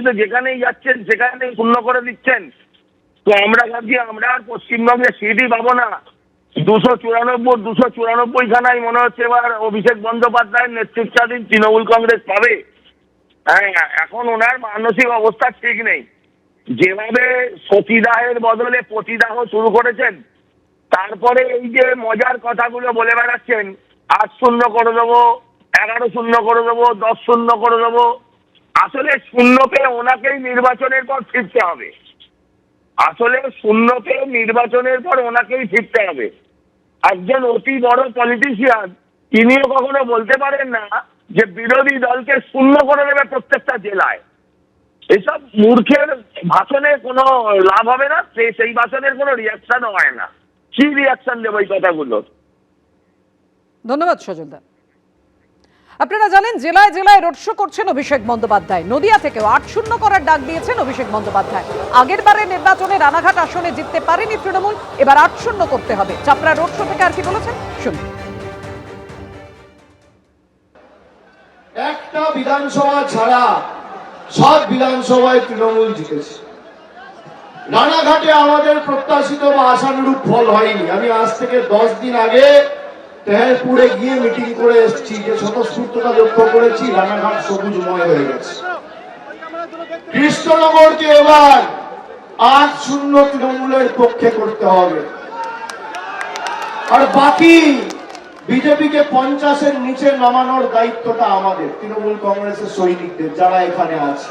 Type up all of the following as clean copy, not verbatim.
তো যেখানেই যাচ্ছেন সেখানেই শূন্য করে দিচ্ছেন। তো আমরা ভাবছি আমরা আর পশ্চিমবঙ্গে সিটই পাবো না। 294 মনে হচ্ছে এবার অভিষেক বন্দ্যোপাধ্যায়ের নেতৃত্বাধীন তৃণমূল কংগ্রেস পাবে। হ্যাঁ, এখন ওনার মানসিক অবস্থা ঠিক নেই। যেভাবে সতীদাহের বদলে পতিদাহ শুরু করেছেন, তারপরে এই যে মজার কথাগুলো বলে বেড়াচ্ছেন, 8-0 করে দেবো, 11-0 করে দেবো, 10-0 করে দেবো। আসলে শূন্য পেয়ে ওনাকেই নির্বাচনের পর ফিরতে হবে। আসলে শূন্য পেয়ে নির্বাচনের পর ওনাকেই ফিরতে হবে। একজন অতি বড় পলিটিশিয়ান, তিনিও কখনো বলতে পারেন না যে বিরোধী দলকে শূন্য করে দেবে প্রত্যেকটা জেলায়। এসব মূর্খের ভাষণে কোনো লাভ হবে না, সেই ভাষণের কোনো রিয়াকশনও হয় না। কি রিয়াকশন দেবো এই কথাগুলো? ধন্যবাদ সজলদা। আপনারা জানেন জেলায় জেলায় রোড শো করছেন অভিষেক বন্দ্যোপাধ্যায়। নদিয়া থেকেও 8-0 করার ডাক দিয়েছেন অভিষেক বন্দ্যোপাধ্যায়। আগের বারে নির্বাচনে রানাঘাট আসনে জিততে পারেনি তৃণমূল, এবার 8-0 করতে হবে। চাপড়া রোড শো থেকে আর কি বলেছেন শুনুন। একটা বিধানসভা ছাড়া সব বিধানসভায় তৃণমূল জিতেছে। রানাঘাটে আমাদের প্রত্যাশিত বা আশানুরূপ ফল হয়নি। আমি আজ থেকে 10 দিন আগে তেহরপুরে গিয়ে মিটিং করে এসেছি, যে স্বতঃস্ফূর্ততা লক্ষ্য করেছি, রানাঘাট সবুজময় হয়ে গেছে। কৃষ্ণনগরকে এবার 8-0 তৃণমূলের পক্ষে করতে হবে। আর বাকি বিজেপিকে 50-এর নিচে নামানোর দায়িত্বটা আমাদের, তৃণমূল কংগ্রেসের সৈনিকদের যারা এখানে আছে।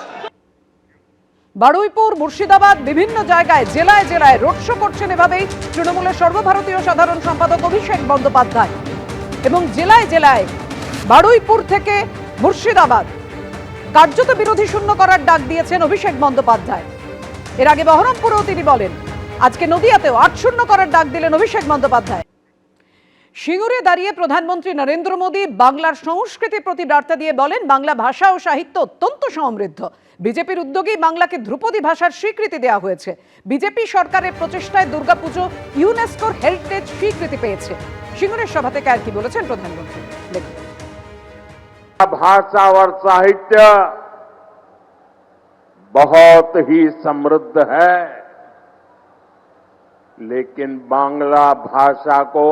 বারুইপুর, মুর্শিদাবাদ, বিভিন্ন জায়গায় জেলায় জেলায় রোড শো করছেন এভাবেই তৃণমূলের সর্বভারতীয় সাধারণ সম্পাদক অভিষেক বন্দ্যোপাধ্যায়। এবং জেলায় জেলায় বারুইপুর থেকে মুর্শিদাবাদ কার্যত বিরোধী শূন্য করার ডাক দিয়েছেন অভিষেক বন্দ্যোপাধ্যায়। এর আগে বহরমপুরেও তিনি বলেন, আজকে নদিয়াতেও 8-0 করার ডাক দিলেন অভিষেক বন্দ্যোপাধ্যায়। সিঙ্গুরে দাঁড়িয়ে প্রধানমন্ত্রী নরেন্দ্র মোদী বাংলার সংস্কৃতির প্রতি বার্তা দিয়ে বলেন, বাংলা ভাষা ও সাহিত্য অত্যন্ত সমৃদ্ধ। বিজেপির উদ্যোগেই বাংলাকে ধ্রুপদী ভাষার স্বীকৃতি দেওয়া হয়েছে। বিজেপি সরকারের প্রচেষ্টায় দুর্গাপুজো ইউনেস্কোর হেরিটেজ স্বীকৃতি পেয়েছে। সিঙ্গুরের সভা থেকে আর কি বলেছেন প্রধানমন্ত্রী দেখুন। भाषा और साहित्य बहुत ही समृद्ध है, लेकिन बांग्ला भाषा को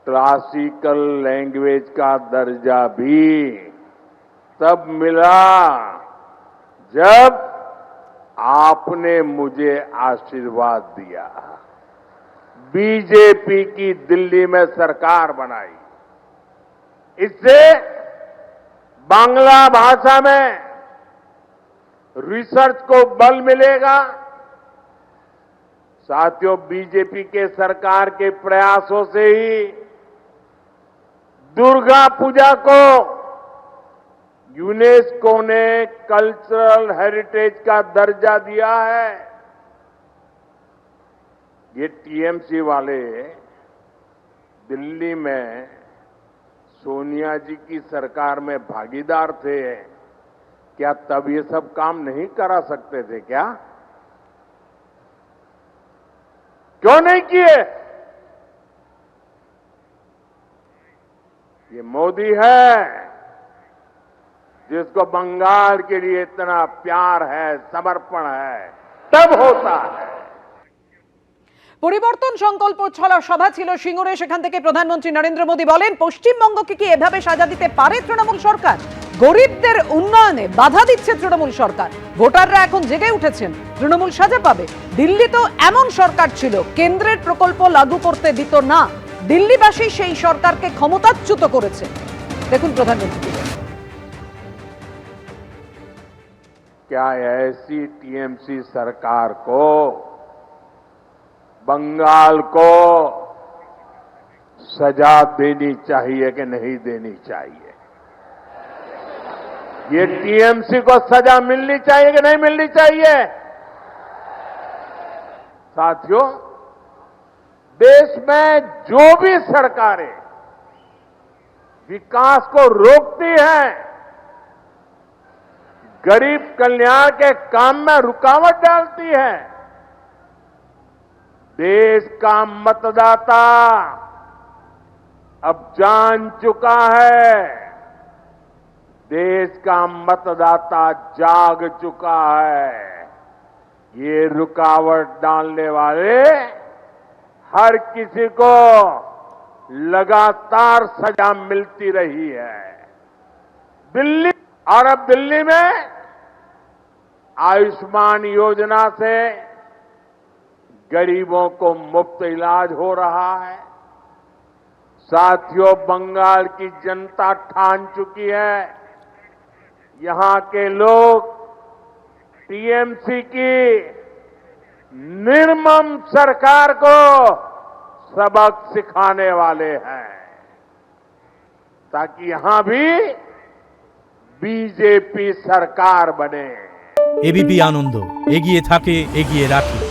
क्लासिकल लैंग्वेज का दर्जा भी तब मिला जब आपने मुझे आशीर्वाद दिया, बीजेपी की दिल्ली में सरकार बनाई। इससे बांग्ला भाषा में रिसर्च को बल मिलेगा। साथियों, बीजेपी के सरकार के प्रयासों से ही दुर्गा पूजा को यूनेस्को ने कल्चरल हेरिटेज का दर्जा दिया है। ये टीएमसी वाले दिल्ली में सोनिया जी की सरकार में भागीदार थे, क्या तब ये सब काम नहीं करा सकते थे क्या? क्यों नहीं किए? ये मोदी है जिसको बंगाल के लिए इतना प्यार है, समर्पण है, तब होता है। পরিবর্তন সংকল্প ছলা সভা ছিল সিঙ্গুরে। সেখান থেকে প্রধানমন্ত্রী নরেন্দ্র মোদী বলেন, পশ্চিমবঙ্গকে কি এভাবে সাজা দিতে পারে তৃণমূল সরকার? গরিবদের উন্নয়নে বাধা দিচ্ছে তৃণমূল সরকার। ভোটাররা এখন জেগে উঠেছেন, তৃণমূল সাজা পাবে। দিল্লি তো এমন সরকার ছিল, কেন্দ্রের প্রকল্প লাগু করতে দিত না। দিল্লিবাসী সেই সরকারকে ক্ষমতাচ্যুত করেছে। দেখুন প্রধানমন্ত্রী। क्या ऐसी टीएमसी सरकार को, बंगाल को सजा देनी चाहिए कि नहीं देनी चाहिए? ये टीएमसी को सजा मिलनी चाहिए कि नहीं मिलनी चाहिए? साथियों, देश में जो भी सरकारें विकास को रोकती हैं, गरीब कल्याण के काम में रुकावट डालती है, देश का मतदाता अब जान चुका है देश का मतदाता जाग चुका है। ये रुकावट डालने वाले हर किसी को लगातार सजा मिलती रही है। दिल्ली और अब दिल्ली में आयुष्मान योजना से गरीबों को मुफ्त इलाज हो रहा है। साथियों, बंगाल की जनता ठान चुकी है। यहां के लोग टीएमसी की निर्मम सरकार को सबक सिखाने वाले हैं, ताकि यहां भी बीजेपी सरकार बने। एबीपी आनंद एगिए थाके एगिए राखे।